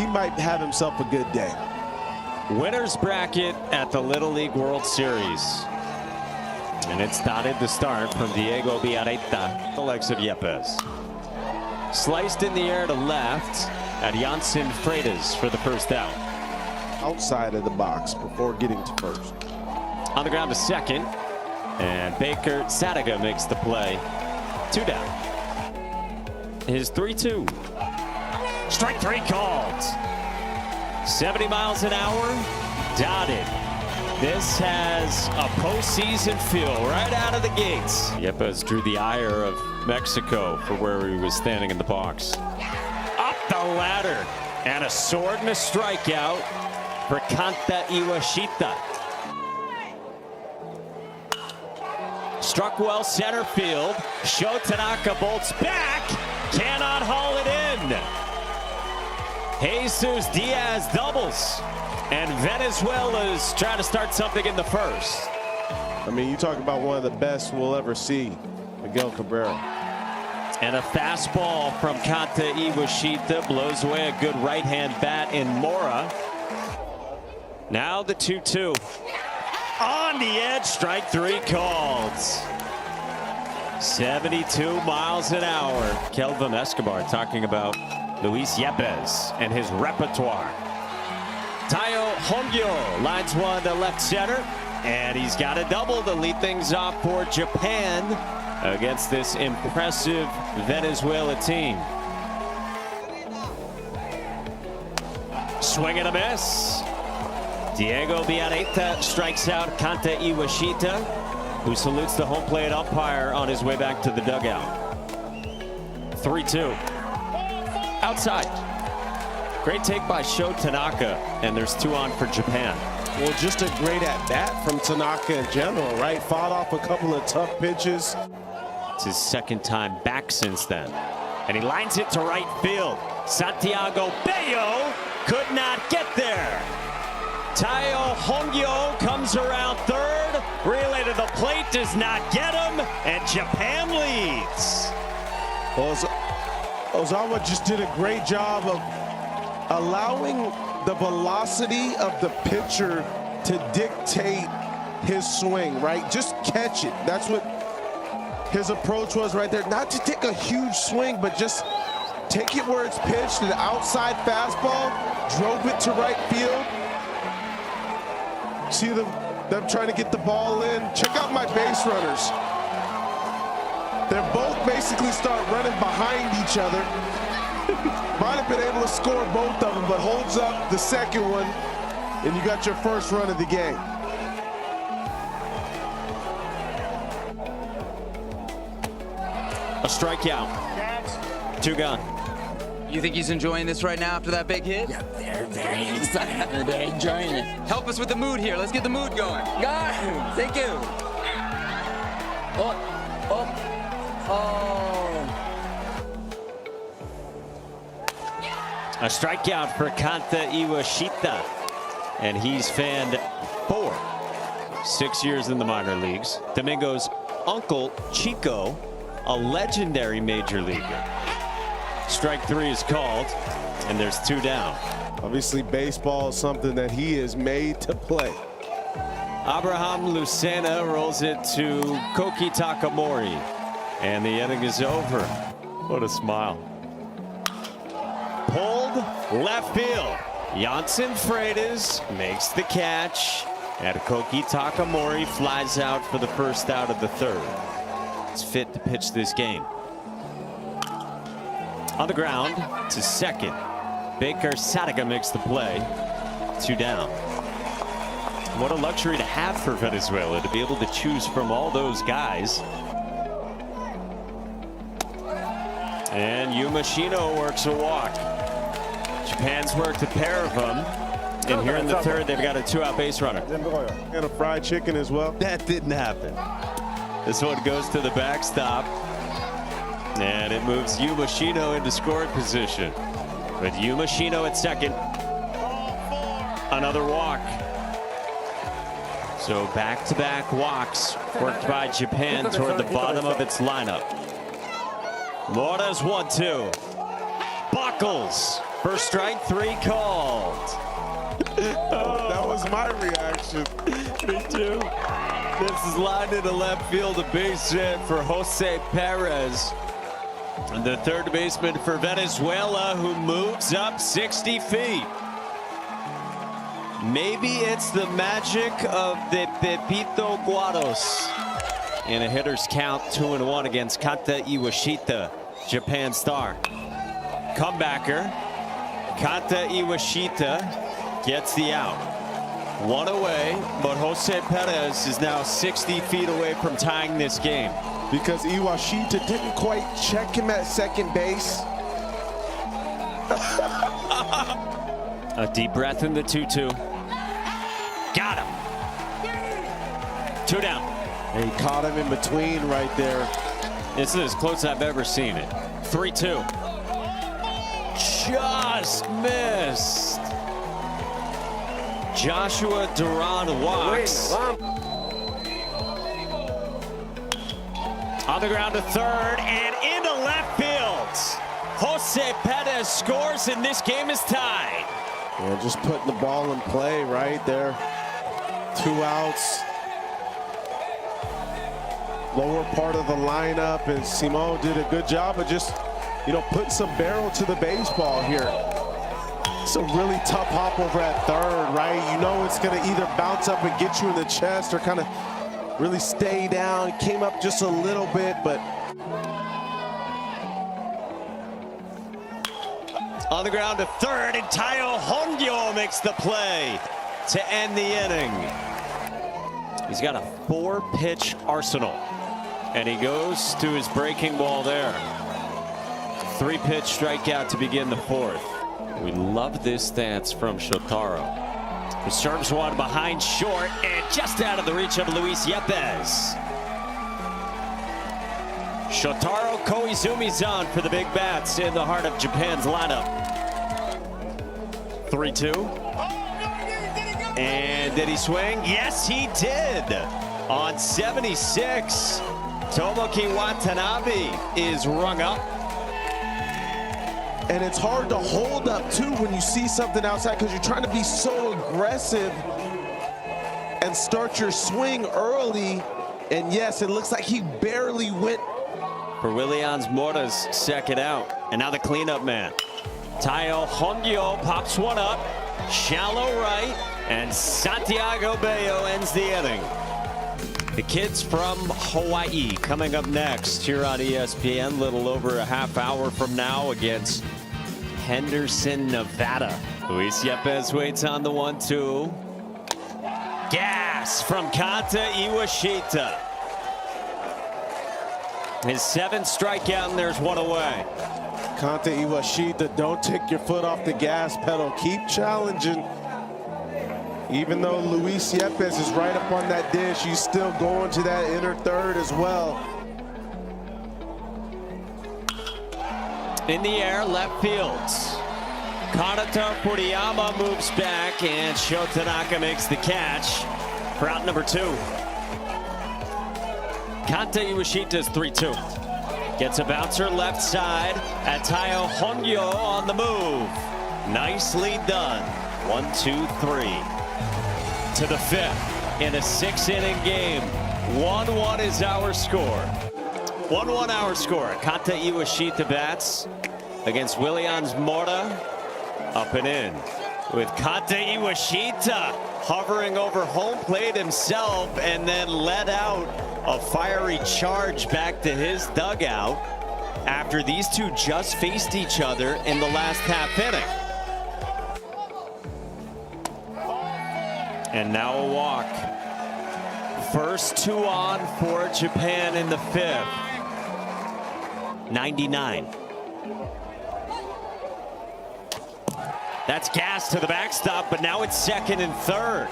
he might have himself a good day. Winner's bracket at the Little League World Series. And it's dotted to start from Diego Villareta, the legs of Yepes. Sliced in the air to left at Janssen Freitas for the first out. Outside of the box before getting to first. On the ground to second. And Baker Sadiga makes the play. 2 down. His 3-2. Strike 3 called. 70 miles an hour. Dotted. This has a postseason feel right out of the gates. Yepes drew the ire of Mexico for where he was standing in the box. Up the ladder. And a sword and a strikeout for Kanta Iwashita. Struck well center field. Sho Tanaka bolts back. Cannot haul it in. Jesus Diaz doubles. And Venezuela's trying to start something in the first. I mean, you talk about one of the best we'll ever see, Miguel Cabrera. And a fastball from Kanta Iwashita blows away a good right-hand bat in Mora. Now the 2-2. On the edge, strike 3 called. 72 miles an hour. Kelvin Escobar talking about Luis Yepes and his repertoire. Tayo Hongyo lines one to left center, and he's got a double to lead things off for Japan against this impressive Venezuela team. Swing and a miss. Diego Villareta strikes out Kanta Iwashita, who salutes the home plate umpire on his way back to the dugout. 3-2. Outside. Great take by Sho Tanaka, and there's 2 on for Japan. Well, just a great at-bat from Tanaka in general, right? Fought off a couple of tough pitches. It's his second time back since then. And he lines it to right field. Santiago Bello could not get there. Tayo Hongyo comes around third. Relay to the plate, does not get him, and Japan leads. Well, Ozawa just did a great job of allowing the velocity of the pitcher to dictate his swing, right? Just catch it. That's what his approach was right there. Not to take a huge swing, but just take it where it's pitched. An outside fastball, drove it to right field. See them trying to get the ball in. Check out my base runners. They're both basically start running behind each other. Might have been able to score both of them, but holds up the second one, and you got your first run of the game. A strikeout. 2 gone. You think he's enjoying this right now after that big hit? Yeah, they're very excited. They're enjoying it. Help us with the mood here. Let's get the mood going. God, thank you. A strikeout for Kanta Iwashita, and he's fanned 4. 6 years in the minor leagues. Domingo's uncle, Chico, a legendary major leaguer. Strike 3 is called, and there's 2 down. Obviously, baseball is something that he is made to play. Abraham Lucena rolls it to Koki Takamori, and the inning is over. What a smile. Pulled left field. Janssen Freitas makes the catch, and Koki Takamori flies out for the first out of the third. It's fit to pitch this game. On the ground to second. Baker Sadiga makes the play. 2 down. What a luxury to have for Venezuela, to be able to choose from all those guys. And Yumashino works a walk. Japan's worked a pair of them. And here in the third, they've got a 2-out base runner. And a fried chicken as well. That didn't happen. This one goes to the backstop. And it moves Yumashino into scoring position. With Yumashino at second. Another walk. So back-to-back walks worked by Japan toward the bottom of its lineup. Mora's 1-2. Buckles First strike, 3 called. That was my reaction. Me too. This is lined into left field, a base hit for Jose Perez. And the third baseman for Venezuela, who moves up 60 feet. Maybe it's the magic of the Pepito Guados. In a hitter's count, 2-1 against Kanta Iwashita, Japan star. Comebacker, Kanta Iwashita gets the out. 1 away, but Jose Perez is now 60 feet away from tying this game. Because Iwashita didn't quite check him at second base. A deep breath in the 2-2. Got him. 2 down. And he caught him in between right there. This is as close as I've ever seen it. 3-2. Just missed. Joshua Duran walks. On the ground to third and into left field. Jose Perez scores and this game is tied. Yeah, just putting the ball in play right there. 2 outs. Lower part of the lineup, and Simon did a good job of just, putting some barrel to the baseball here. It's a really tough hop over at third, right? It's going to either bounce up and get you in the chest or kind of really stay down. Came up just a little bit, but on the ground to third, and Tayo Hongyo makes the play to end the inning. He's got a 4-pitch arsenal, and he goes to his breaking ball there. 3-pitch strikeout to begin the 4th. We love this stance from Shotaro. He serves one behind short and just out of the reach of Luis Yepes. Shotaro Koizumi's on for the big bats in the heart of Japan's lineup. 3-2. And did he swing? Yes, he did. On 76, Tomoki Watanabe is rung up. And it's hard to hold up, too, when you see something outside because you're trying to be so aggressive and start your swing early. And, yes, it looks like he barely went. For Willians Mora's second out. And now the cleanup man. Tayo Hongyo pops one up. Shallow right. And Santiago Bello ends the inning. The kids from Hawaii coming up next here on ESPN. Little over a half hour from now against Henderson, Nevada. Luis Yepes waits on the 1-2. Gas from Kanta Iwashita. His 7th strikeout, and there's 1 away. Kanta Iwashita, don't take your foot off the gas pedal. Keep challenging. Even though Luis Yepes is right up on that dish, he's still going to that inner third as well. In the air, left field. Kanata Furiyama moves back, and Sho Tanaka makes the catch for out number 2. Kanta Iwashita's 3-2. Gets a bouncer left side at Tayo Hongyo on the move. Nicely done. 1-2-3. To the 5th in a 6-inning game. 1-1 is our score. 1-1 our score. Kanta Iwashita bats against Willians Mora. Up and in with Kanta Iwashita hovering over home plate himself and then let out a fiery charge back to his dugout after these two just faced each other in the last half inning. And now a walk. First 2 on for Japan in the 5th. 99. That's gas to the backstop, but now it's 2nd and 3rd.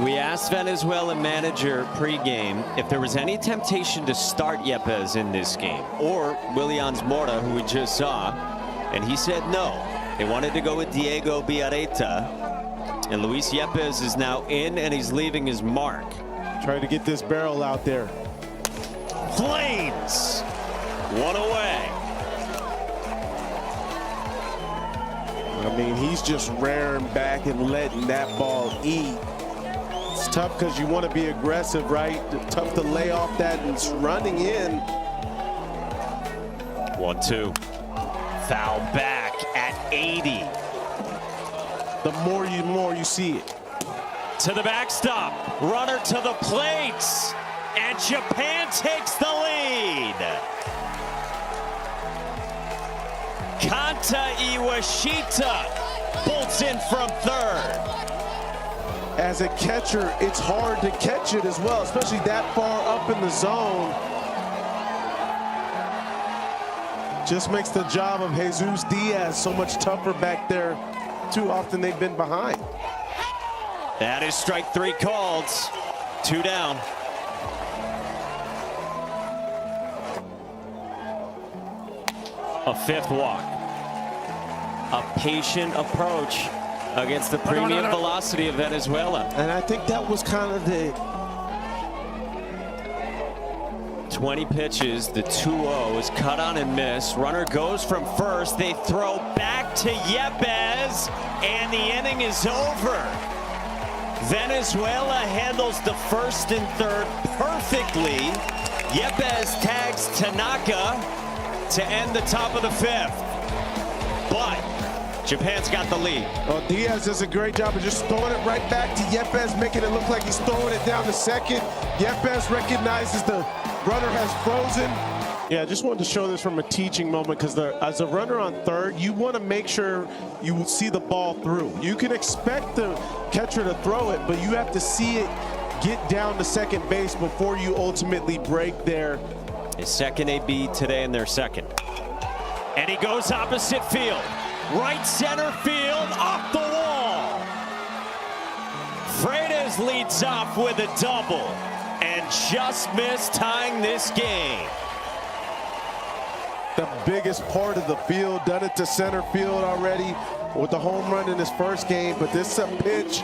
We asked Venezuelan manager pregame if there was any temptation to start Yepes in this game, or Willians Mora, who we just saw, and he said no. They wanted to go with Diego Biarreta, and Luis Yepes is now in, and he's leaving his mark. Trying to get this barrel out there. Flames! 1 away. I mean, he's just rearing back and letting that ball eat. It's tough because you want to be aggressive, right? Tough to lay off that and it's running in. 1-2. Foul back at 80. The more you see it. To the backstop. Runner to the plates. And Japan takes the lead. Kanta Iwashita bolts in from third. As a catcher, it's hard to catch it as well, especially that far up in the zone. Just makes the job of Jesus Diaz so much tougher back there. Too often they've been behind. That is strike 3 called. 2 down. A 5th walk. A patient approach against the premium velocity of Venezuela. And I think that was kind of the 20 pitches, the 2-0 is cut on and miss. Runner goes from first. They throw back to Yepes, and the inning is over. Venezuela handles the first and third perfectly. Yepes tags Tanaka to end the top of the 5th. But Japan's got the lead. Well, Diaz does a great job of just throwing it right back to Yepes, making it look like he's throwing it down to second. Yepes recognizes the runner has frozen. Yeah, I just wanted to show this from a teaching moment because as a runner on third, you want to make sure you see the ball through. You can expect the catcher to throw it, but you have to see it get down to second base before you ultimately break there. His second AB today in their second. And he goes opposite field. Right center field, off the wall. Freitas leads off with a double and just missed tying this game. The biggest part of the field, done it to center field already with the home run in his first game, but this is a pitch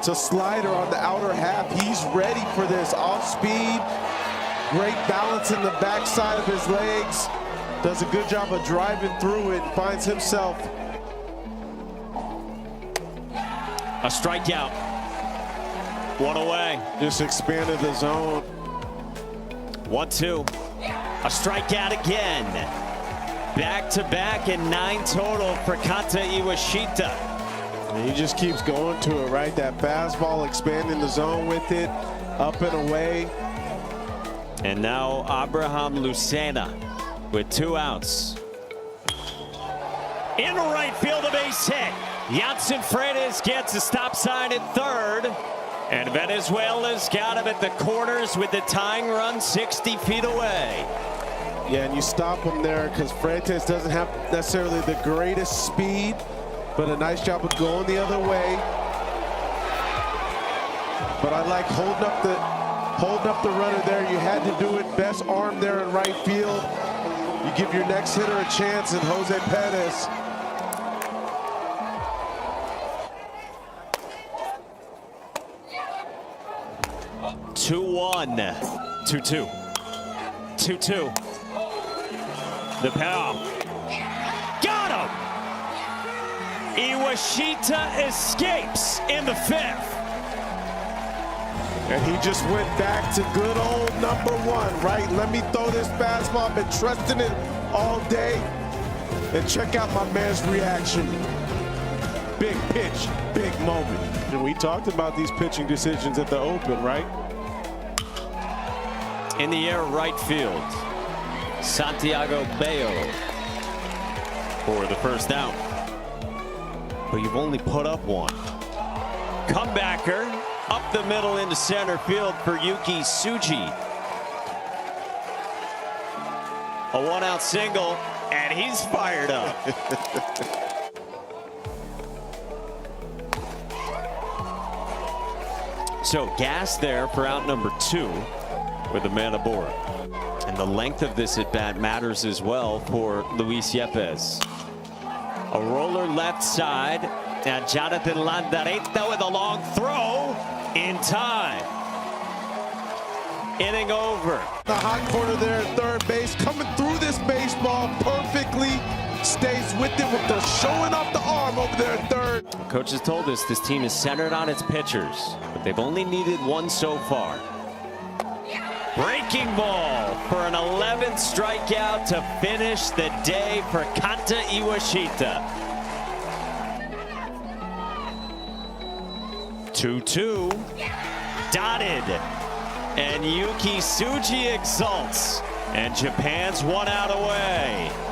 to slider on the outer half. He's ready for this off speed, great balance in the backside of his legs. Does a good job of driving through it, finds himself. A strikeout. 1 away. Just expanded the zone. 1-2. A strikeout again. Back-to-back and 9 total for Kanta Iwashita. And he just keeps going to it, right? That fastball, expanding the zone with it, up and away. And now Abraham Lucena with 2 outs. In right field, a base hit. Jansen Freitas gets a stop sign at third. And Venezuela's got him at the corners with the tying run 60 feet away. Yeah, and you stop him there because Freitas doesn't have necessarily the greatest speed, but a nice job of going the other way. But I like holding up the runner there. You had to do it. Best arm there in right field. You give your next hitter a chance, and Jose Perez. Two-one, 2-2, 2-2. The power. Got him! Iwashita escapes in the 5th. And he just went back to good old number 1, right? Let me throw this fastball. I've been trusting it all day. And check out my man's reaction. Big pitch, big moment. And we talked about these pitching decisions at the Open, right? In the air, right field. Santiago Bayo for the first out. But you've only put up 1. Comebacker up the middle into center field for Yuki Tsuji. A 1-out single, and he's fired up. So gas there for out number 2 with the man aboard. And the length of this at bat matters as well for Luis Yepes. A roller left side, and Jonathan Landareta with a long throw in time. Inning over. The hot corner there at third base, coming through this baseball perfectly. stays with it with the showing off the arm over there at third. Coach has told us this team is centered on its pitchers, but they've only needed one so far. Breaking ball for an 11th strikeout to finish the day for Kanta Iwashita. 2-2. Dotted. And Yuki Tsuji exults. And Japan's 1 out away.